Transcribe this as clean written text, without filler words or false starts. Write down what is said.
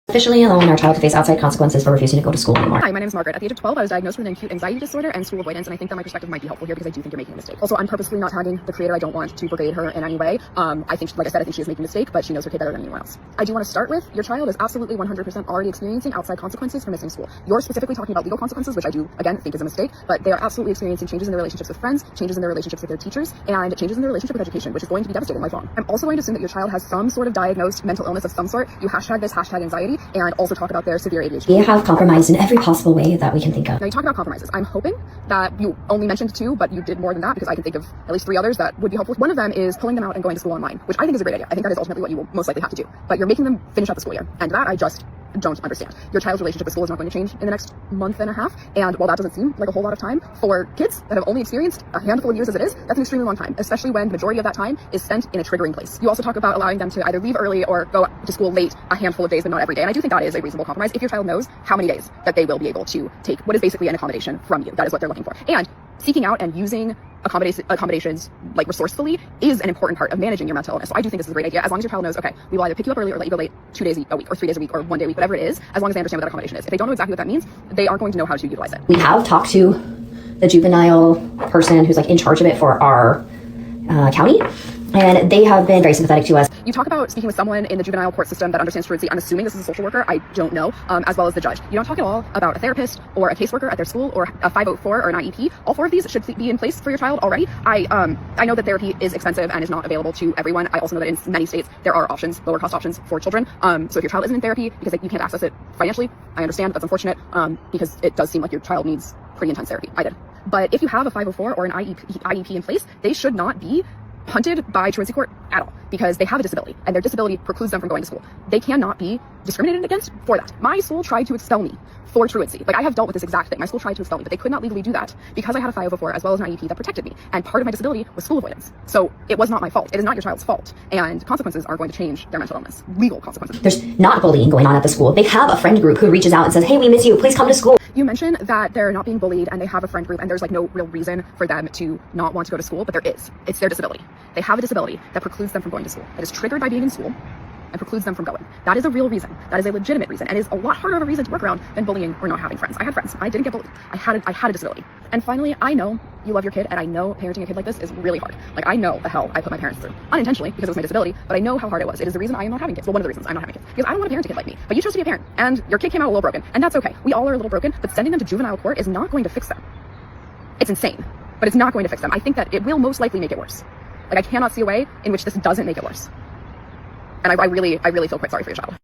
Officially allowing our child to face outside consequences for refusing to go to school anymore. Hi, my name is Margaret. At the age of 12, I was diagnosed with an acute anxiety disorder and school avoidance, and I think that my perspective might be helpful here because I do think you're making a mistake. Also, I'm purposely not tagging the creator. I don't want to brigade her in any way. I think, like I said, I think she is making a mistake, but she knows her kid better than anyone else. I do want to start with, your child is absolutely 100% already experiencing outside consequences for missing school. You're specifically talking about legal consequences, which I do, again, think is a mistake, but they are absolutely experiencing changes in their relationships with friends, changes in their relationships with their teachers, and changes in their relationship with education, which is going to be devastating lifelong. I'm also going to assume that your child has some sort of diagnosed mental illness of some sort. You hashtag this, hashtag anxiety, and also talk about their severe ADHD. We have compromised in every possible way that we can think of. Now, you talk about compromises. I'm hoping that you only mentioned 2, but you did more than that because I can think of at least 3 others that would be helpful. One of them is pulling them out and going to school online, which I think is a great idea. I think that is ultimately what you will most likely have to do. But you're making them finish out the school year, and that I just don't understand. Your child's relationship with school is not going to change in the next month and a half, and while that doesn't seem like a whole lot of time for kids that have only experienced a handful of years as it is, that's an extremely long time, especially when the majority of that time is spent in a triggering place. You also talk about allowing them to either leave early or go to school late a handful of days, but not every day, and I do think that is a reasonable compromise if your child knows how many days that they will be able to take what is basically an accommodation from you. That is what they're looking for. And seeking out and using accommodations like resourcefully is an important part of managing your mental illness. So I do think this is a great idea, as long as your child knows, okay, we will either pick you up early or let you go late 2 days a week or 3 days a week or 1 day a week, whatever it is, as long as they understand what that accommodation is. If they don't know exactly what that means, they aren't going to know how to utilize it. We have talked to the juvenile person who's like in charge of it for our county, and they have been very sympathetic to us. You talk about speaking with someone in the juvenile court system that understands truancy. I'm assuming this is a social worker. I don't know, as well as the judge. You don't talk at all about a therapist or a caseworker at their school or a 504 or an IEP. All 4 of these should be in place for your child already. I know that therapy is expensive and is not available to everyone. I also know that in many states there are options, lower cost options for children. So if your child isn't in therapy because you can't access it financially, I understand. That's unfortunate because it does seem like your child needs pretty intense therapy. I did. But if you have a 504 or an IEP in place, they should not be punted by truancy court at all because they have a disability and their disability precludes them from going to school. They cannot be discriminated against for that. My school tried to expel me for truancy. Like, I have dealt with this exact thing. My school tried to expel me, but they could not legally do that because I had a 504 as well as an IEP that protected me. And part of my disability was school avoidance. So it was not my fault. It is not your child's fault. And consequences are going to change their mental illness. Legal consequences. There's not bullying going on at the school. They have a friend group who reaches out and says, hey, we miss you. Please come to school. You mentioned that they're not being bullied and they have a friend group and there's like no real reason for them to not want to go to school, but there is. It's their disability. They have a disability that precludes them from going to school. That is triggered by being in school and precludes them from going. That is a real reason. That is a legitimate reason and is a lot harder of a reason to work around than bullying or not having friends. I had friends. I didn't get bullied. I had a disability. And finally, I know you love your kid and I know parenting a kid like this is really hard. Like, I know the hell I put my parents through. Unintentionally because it was my disability, but I know how hard it was. It is the reason I am not having kids. Well, one of the reasons I'm not having kids. Because I don't want to parent a kid like me. But you chose to be a parent and your kid came out a little broken. And that's okay. We all are a little broken, but sending them to juvenile court is not going to fix them. It's insane, but it's not going to fix them. I think that it will most likely make it worse. Like, I cannot see a way in which this doesn't make it worse. And I really feel quite sorry for your child.